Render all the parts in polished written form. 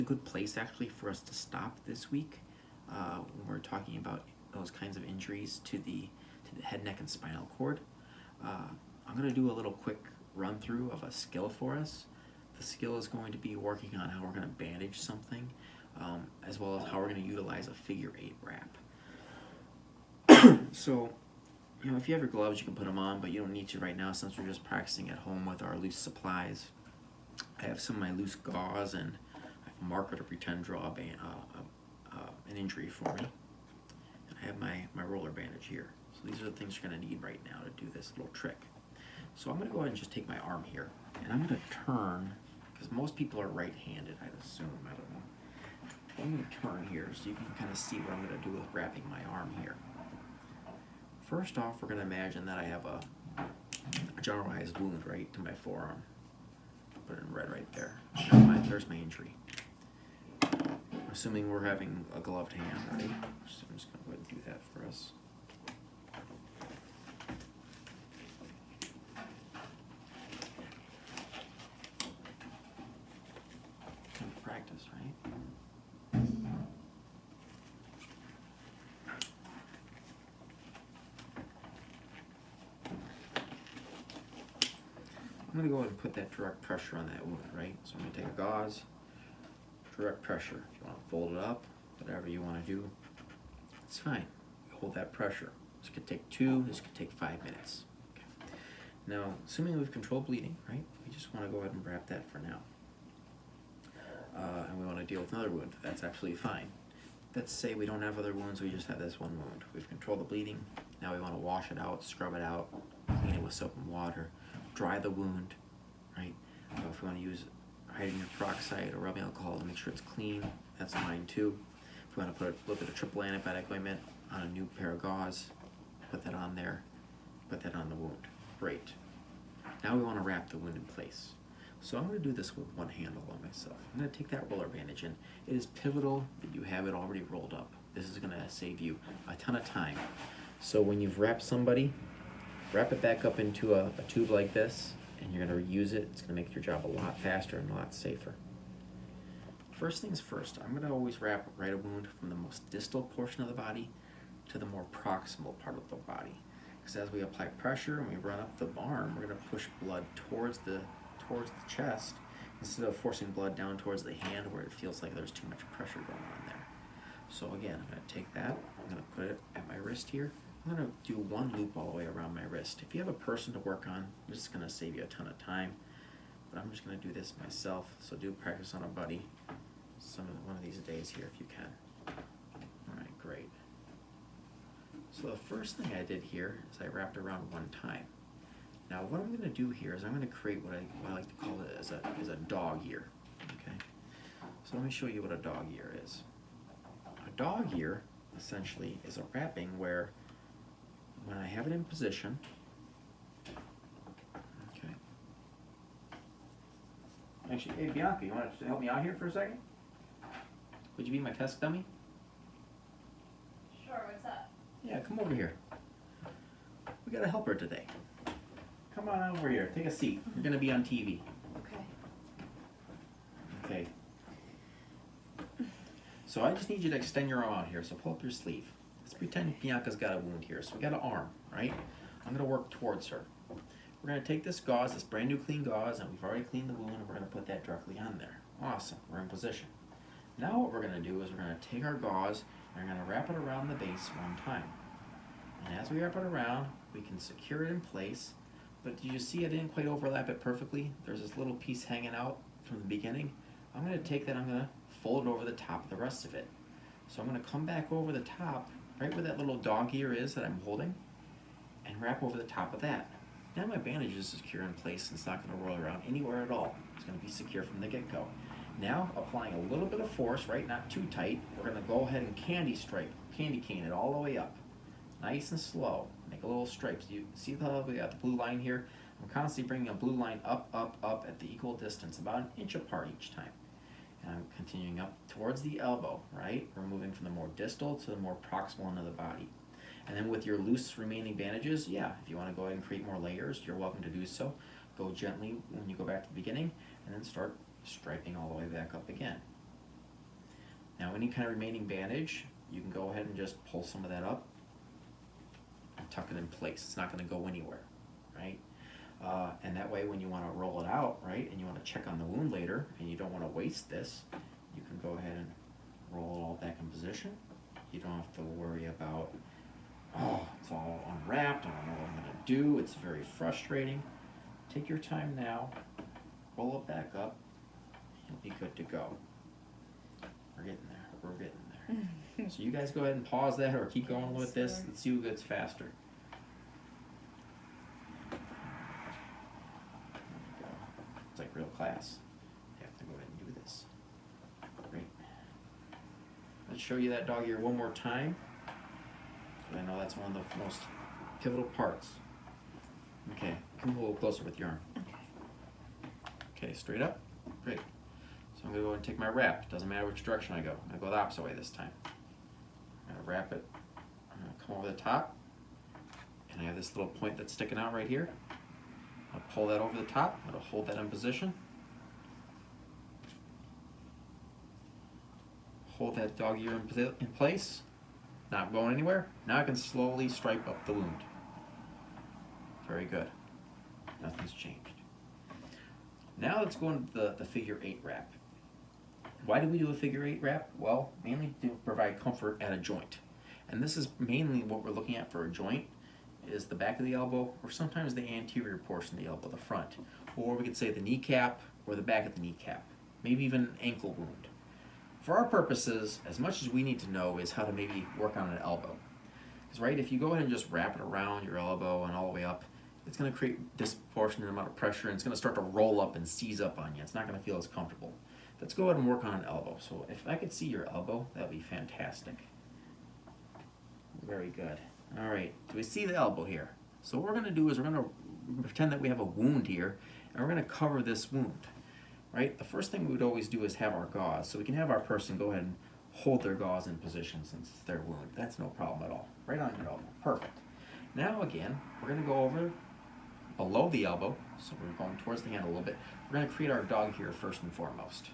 A good place actually for us to stop this week when we're talking about those kinds of injuries to the head, neck, and spinal cord. I'm going to do a little quick run through of a skill for us. The skill is going to be working on how we're going to bandage something, as well as how we're going to utilize a figure 8 wrap. So, if you have your gloves, you can put them on, but you don't need to right now since we're just practicing at home with our loose supplies. I have some of my loose gauze and I have a marker to pretend draw an injury for me. And I have my roller bandage here. So these are the things you're going to need right now to do this little trick. So I'm going to go ahead and just take my arm here, and I'm going to turn, because most people are right-handed, I'd assume, I don't know. I'm going to turn here so you can kind of see what I'm going to do with wrapping my arm here. First off, we're going to imagine that I have a generalized wound right to my forearm. I'll put it in red right there. There's my injury. Assuming we're having a gloved hand, right? So I'm just going to go ahead and do that for us. Kind of practice, right? I'm going to go ahead and put that direct pressure on that wound, right? So I'm going to take a gauze, direct pressure. If you want to fold it up, whatever you want to do, it's fine. You hold that pressure. This could take 2, this could take 5 minutes. Okay. Now, assuming we've controlled bleeding, right? We just want to go ahead and wrap that for now. And we want to deal with another wound. That's absolutely fine. Let's say we don't have other wounds, we just have this one wound. We've controlled the bleeding. Now we want to wash it out, scrub it out, clean it with soap and water, dry the wound, right? If we want to use hydrogen peroxide or rubbing alcohol to make sure it's clean, that's fine too. If we want to put a little bit of triple antibiotic ointment on a new pair of gauze, put that on there, put that on the wound. Great. Now we want to wrap the wound in place. So I'm going to do this with one hand all by myself. I'm going to take that roller bandage in. It is pivotal that you have it already rolled up. This is going to save you a ton of time. So when you've wrapped somebody, wrap it back up into a tube like this, and you're going to reuse it. It's going to make your job a lot faster and a lot safer. First things first, I'm going to always wrap right a wound from the most distal portion of the body to the more proximal part of the body. Because as we apply pressure and we run up the arm, we're going to push blood towards the chest instead of forcing blood down towards the hand where it feels like there's too much pressure going on there. So again, I'm going to take that, I'm going to put it at my wrist here. I'm going to do one loop all the way around my wrist. If you have a person to work on, this is going to save you a ton of time. But I'm just going to do this myself, so do practice on a buddy one of these days here if you can. All right, great. So the first thing I did here is I wrapped around one time. Now what I'm going to do here is I'm going to create what I like to call it as a dog ear. Okay. So let me show you what a dog ear is. A dog ear essentially is a wrapping where when I have it in position, okay. Actually, hey Bianca, you want to help me out here for a second? Would you be my test dummy? Sure, what's up? Yeah, come over here. We got a helper today. Come on over here, take a seat. You're gonna be on TV. Okay. Okay. So I just need you to extend your arm out here, so pull up your sleeve. Let's pretend Bianca's got a wound here. So we got an arm, right? I'm gonna work towards her. We're gonna take this gauze, this brand new clean gauze, and we've already cleaned the wound, and we're gonna put that directly on there. Awesome, we're in position. Now what we're gonna do is we're gonna take our gauze, and we're gonna wrap it around the base one time. And as we wrap it around, we can secure it in place. But did you see I didn't quite overlap it perfectly? There's this little piece hanging out from the beginning. I'm gonna take that, I'm gonna fold it over the top of the rest of it. So I'm gonna come back over the top, right where that little dog ear is that I'm holding, and wrap over the top of that. Now my bandage is secure in place and it's not gonna roll around anywhere at all. It's gonna be secure from the get-go. Now, applying a little bit of force, right, not too tight, we're gonna go ahead and candy cane it all the way up. Nice and slow. Make a little stripe. So you see we got the blue line here? I'm constantly bringing a blue line up, up, up at the equal distance, about an inch apart each time. And I'm continuing up towards the elbow, right? We're moving from the more distal to the more proximal end of the body. And then with your loose remaining bandages, yeah, if you want to go ahead and create more layers, you're welcome to do so. Go gently when you go back to the beginning, and then start striping all the way back up again. any kind of remaining bandage, you can go ahead and just pull some of that up and tuck it in place. It's not going to go anywhere, right? And that way when you want to roll it out, right, and you want to check on the wound later and you don't want to waste this, you can go ahead and roll it all back in position. You don't have to worry about, oh, it's all unwrapped, I don't know what I'm going to do. It's very frustrating. Take your time now, roll it back up, you'll be good to go. We're getting there, we're getting there. So you guys go ahead and pause that or keep going with this. Let's see who gets faster. It's like real class. You have to go ahead and do this. Great. Let's show you that dog ear one more time. I know that's one of the most pivotal parts. Okay, come a little closer with your arm. Okay, straight up. Great. So I'm going to go and take my wrap. Doesn't matter which direction I go. I'm going to go the opposite way this time. I'm going to wrap it. I'm going to come over the top. And I have this little point that's sticking out right here. I'll pull that over the top. I'm going to hold that in position. Hold that dog ear in place. Not going anywhere. Now I can slowly stripe up the wound. Very good. Nothing's changed. Now let's go into the figure 8 wrap. Why do we do a figure 8 wrap? Well, mainly to provide comfort at a joint. And this is mainly what we're looking at for a joint, is the back of the elbow, or sometimes the anterior portion of the elbow, the front. Or we could say the kneecap, or the back of the kneecap. Maybe even an ankle wound. For our purposes, as much as we need to know is how to maybe work on an elbow. Because, right, if you go ahead and just wrap it around your elbow and all the way up, it's going to create disproportionate amount of pressure, and it's going to start to roll up and seize up on you. It's not going to feel as comfortable. Let's go ahead and work on an elbow. So if I could see your elbow, that would be fantastic. Very good. All right, do we see the elbow here? So what we're going to do is we're going to pretend that we have a wound here, and we're going to cover this wound. Right? The first thing we would always do is have our gauze. So we can have our person go ahead and hold their gauze in position since it's their wound. That's no problem at all. Right on your elbow. Perfect. Now again, we're going to go over below the elbow. So we're going towards the hand a little bit. We're going to create our dog here first and foremost.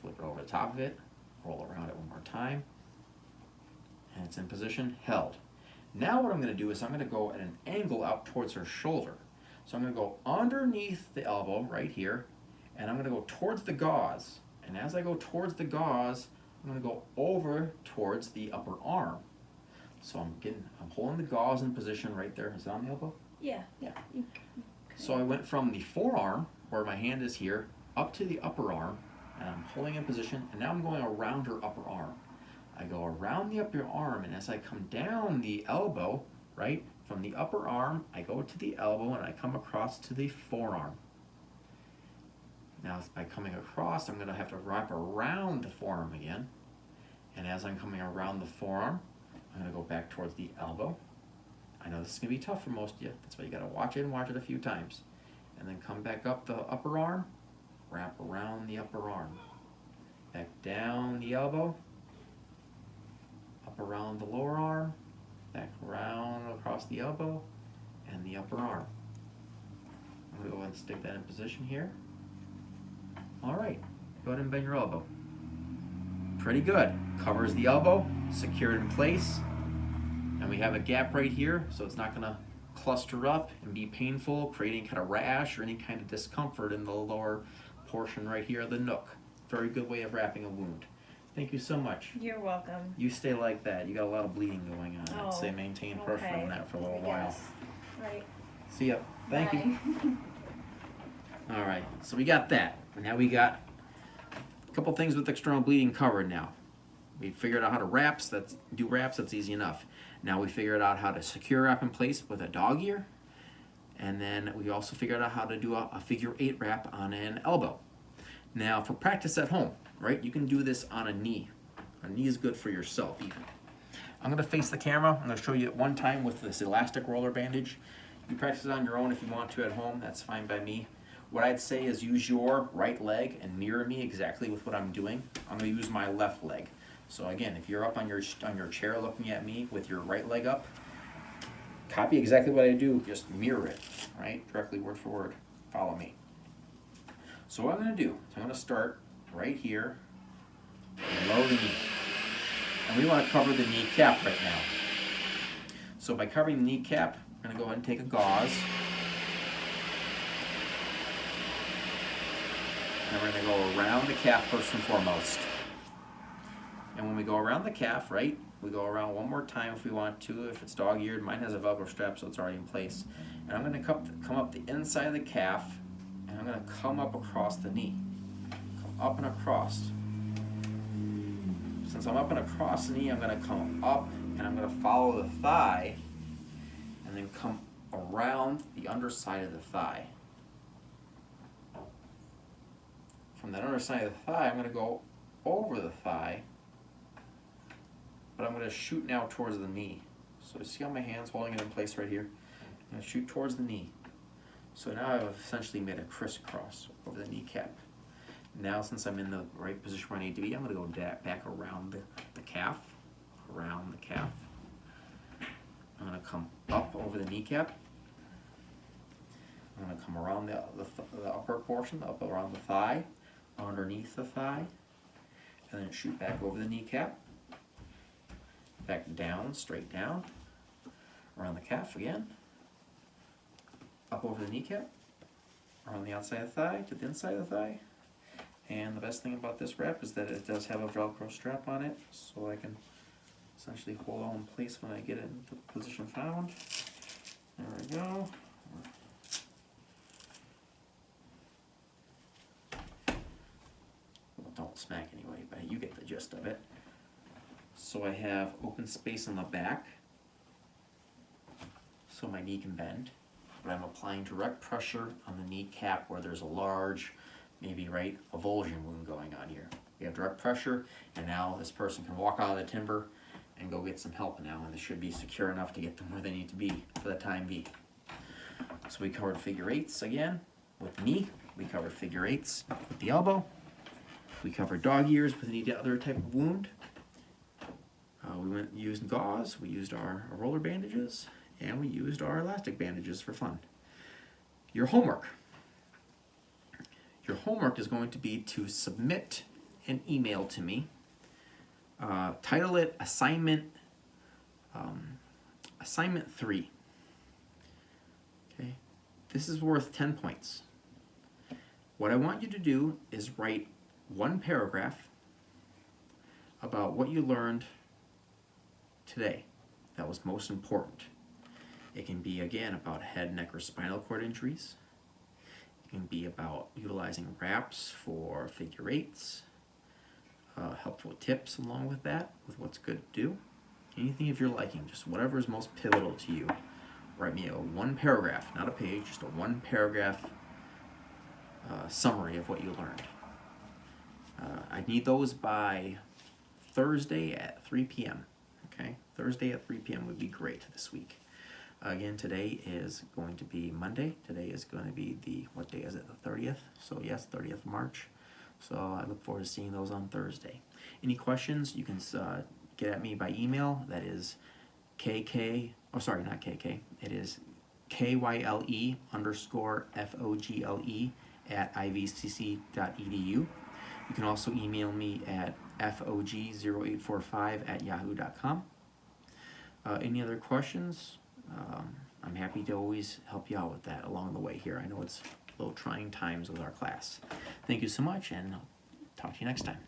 Flip it over the top of it. Roll around it one more time. And it's in position, held. Now what I'm going to do is I'm going to go at an angle out towards her shoulder. So I'm going to go underneath the elbow right here. And I'm going to go towards the gauze. And as I go towards the gauze, I'm going to go over towards the upper arm. So I'm holding the gauze in position right there. Is that on the elbow? Yeah. Yeah. So I went from the forearm, where my hand is here, up to the upper arm. And I'm holding in position. And now I'm going around her upper arm. I go around the upper arm. And as I come down the elbow, right, from the upper arm, I go to the elbow and I come across to the forearm. Now, by coming across, I'm going to have to wrap around the forearm again. And as I'm coming around the forearm, I'm going to go back towards the elbow. I know this is going to be tough for most of you. That's why you got to watch it and watch it a few times. And then come back up the upper arm, wrap around the upper arm. Back down the elbow, up around the lower arm, back around across the elbow, and the upper arm. I'm going to go ahead and stick that in position here. All right, go ahead and bend your elbow. Pretty good. Covers the elbow, secure it in place. And we have a gap right here, so it's not gonna cluster up and be painful, create any kind of rash or any kind of discomfort in the lower portion right here of the nook. Very good way of wrapping a wound. Thank you so much. You're welcome. You stay like that. You got a lot of bleeding going on. I'd say maintain pressure on that for a little while. Right. See ya. Thank you. All right, so we got that. Now we got a couple things with external bleeding covered now. We figured out how to do wraps, that's easy enough. Now we figured out how to secure wrap in place with a dog ear. And then we also figured out how to do a figure 8 wrap on an elbow. Now for practice at home, right, you can do this on a knee. A knee is good for yourself even. I'm gonna face the camera. I'm gonna show you at one time with this elastic roller bandage. You can practice it on your own if you want to at home, that's fine by me. What I'd say is use your right leg and mirror me exactly with what I'm doing. I'm going to use my left leg. So again, if you're up on your chair looking at me with your right leg up, copy exactly what I do, just mirror it, right? Directly word for word. Follow me. So what I'm going to do is I'm going to start right here below the knee. And we want to cover the kneecap right now. So by covering the kneecap, we're going to go ahead and take a gauze. And we're going to go around the calf first and foremost. And when we go around the calf, right, we go around one more time if we want to. If it's dog-eared, mine has a Velcro strap, so it's already in place. And I'm going to come up the inside of the calf, and I'm going to come up across the knee. Come up and across. Since I'm up and across the knee, I'm going to come up, and I'm going to follow the thigh, and then come around the underside of the thigh. From that underside of the thigh, I'm going to go over the thigh, but I'm going to shoot now towards the knee. So you see how my hand's holding it in place right here? I'm going to shoot towards the knee. So now I've essentially made a crisscross over the kneecap. Now since I'm in the right position where I need to be, I'm going to go back around the calf, around the calf. I'm going to come up over the kneecap. I'm going to come around the upper portion, up around the thigh, underneath the thigh, and then shoot back over the kneecap. Back down, straight down, around the calf again, up over the kneecap, around the outside of the thigh to the inside of the thigh. And the best thing about this wrap is that it does have a Velcro strap on it, so I can essentially hold all in place when I get it into the position found. There we go. Well, don't smack anyway, but you get the gist of it. So I have open space in the back, so my knee can bend, but I'm applying direct pressure on the kneecap where there's a large, maybe right, avulsion wound going on here. We have direct pressure, and now this person can walk out of the timber and go get some help now, and this should be secure enough to get them where they need to be for the time being. So we covered figure eights again with the knee, we covered figure eights with the elbow, we covered dog ears with any other type of wound. We used gauze, we used our roller bandages, and we used our elastic bandages for fun. Your homework. Your homework is going to be to submit an email to me. Title it Assignment 3. Okay, this is worth 10 points. What I want you to do is write one paragraph about what you learned today that was most important. It can be, again, about head, neck, or spinal cord injuries. It can be about utilizing wraps for figure eights, helpful tips along with that, with what's good to do. Anything of your liking, just whatever is most pivotal to you. Write me a one paragraph, not a page, just a one paragraph summary of what you learned. I need those by Thursday at 3 p.m. Okay, Thursday at 3 p.m. would be great this week. Again, today is going to be Monday. Today is going to be what day is it? The 30th. So yes, 30th March. So I look forward to seeing those on Thursday. Any questions? You can get at me by email. That is KK. Oh, sorry, not KK. It is KYLE_FOGLE at ivcc.edu. You can also email me at FOG0845@yahoo.com. Any other questions? I'm happy to always help you out with that along the way here. I know it's a little trying times with our class. Thank you so much, and I'll talk to you next time.